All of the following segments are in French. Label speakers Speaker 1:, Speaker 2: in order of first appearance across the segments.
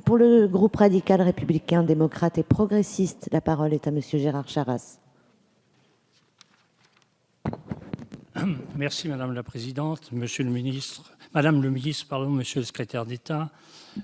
Speaker 1: Pour le groupe radical républicain, démocrate et progressiste, la parole est à Monsieur Gérard Charras.
Speaker 2: Merci Madame la Présidente, Monsieur le Ministre, Madame le Ministre, pardon, Monsieur le Secrétaire d'État.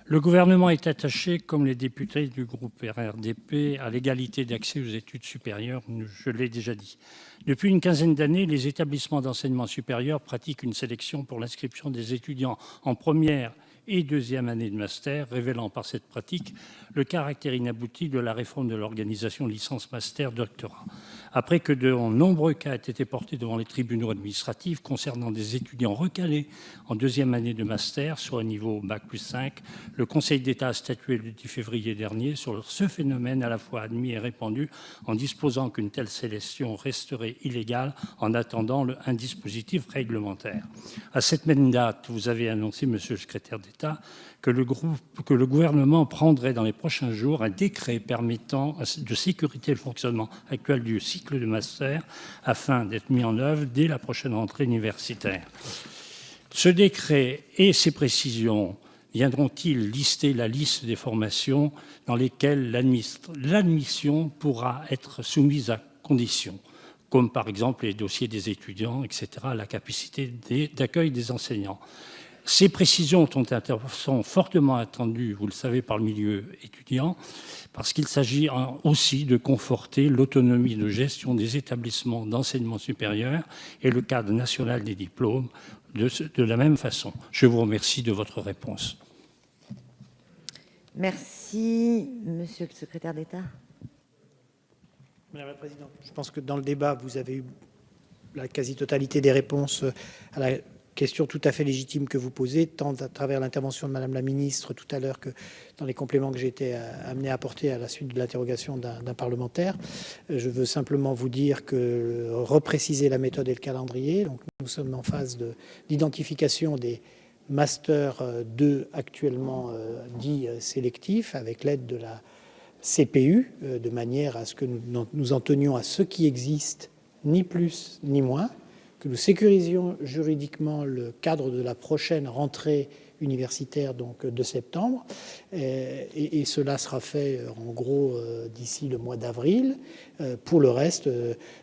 Speaker 2: Le gouvernement est attaché, comme les députés du groupe RRDP, à l'égalité d'accès aux études supérieures, je l'ai déjà dit. Depuis une quinzaine d'années, les établissements d'enseignement supérieur pratiquent une sélection pour l'inscription des étudiants en première et deuxième année de master, révélant par cette pratique le caractère inabouti de la réforme de l'organisation licence-master-doctorat. Après que de nombreux cas aient été portés devant les tribunaux administratifs concernant des étudiants recalés en deuxième année de master, soit au niveau Bac+5, le Conseil d'État a statué le 10 février dernier sur ce phénomène à la fois admis et répandu en disposant qu'une telle sélection resterait illégale en attendant un dispositif réglementaire. À cette même date, vous avez annoncé, Monsieur le Secrétaire d'État, que le gouvernement prendrait dans les prochains jours un décret permettant de sécuriter le fonctionnement actuel du cycle de master afin d'être mis en œuvre dès la prochaine rentrée universitaire. Ce décret et ses précisions viendront-ils lister la liste des formations dans lesquelles l'admission pourra être soumise à conditions, comme par exemple les dossiers des étudiants, etc., la capacité d'accueil des enseignants? Ces précisions sont fortement attendues, vous le savez, par le milieu étudiant, parce qu'il s'agit aussi de conforter l'autonomie de gestion des établissements d'enseignement supérieur et le cadre national des diplômes de la même façon. Je vous remercie de votre réponse.
Speaker 1: Merci, Monsieur le Secrétaire d'État.
Speaker 3: Madame la Présidente, je pense que dans le débat, vous avez eu la quasi-totalité des réponses à la question tout à fait légitime que vous posez, tant à travers l'intervention de Madame la Ministre tout à l'heure que dans les compléments que j'ai été amené à apporter à la suite de l'interrogation d'un parlementaire. Je veux simplement vous dire que repréciser la méthode et le calendrier. Donc, nous sommes en phase d'identification des Master 2 actuellement dits sélectifs avec l'aide de la CPU, de manière à ce que nous en tenions à ce qui existe, ni plus ni moins, que nous sécurisions juridiquement le cadre de la prochaine rentrée universitaire donc de septembre. Et cela sera fait en gros d'ici le mois d'avril. Pour le reste,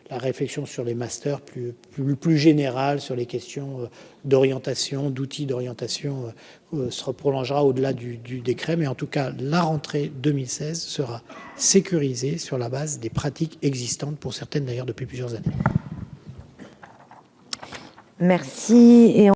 Speaker 3: la réflexion sur les masters plus générale sur les questions d'orientation, d'outils d'orientation se prolongera au-delà du décret. Mais en tout cas, la rentrée 2016 sera sécurisée sur la base des pratiques existantes, pour certaines d'ailleurs depuis plusieurs années.
Speaker 1: Merci. Et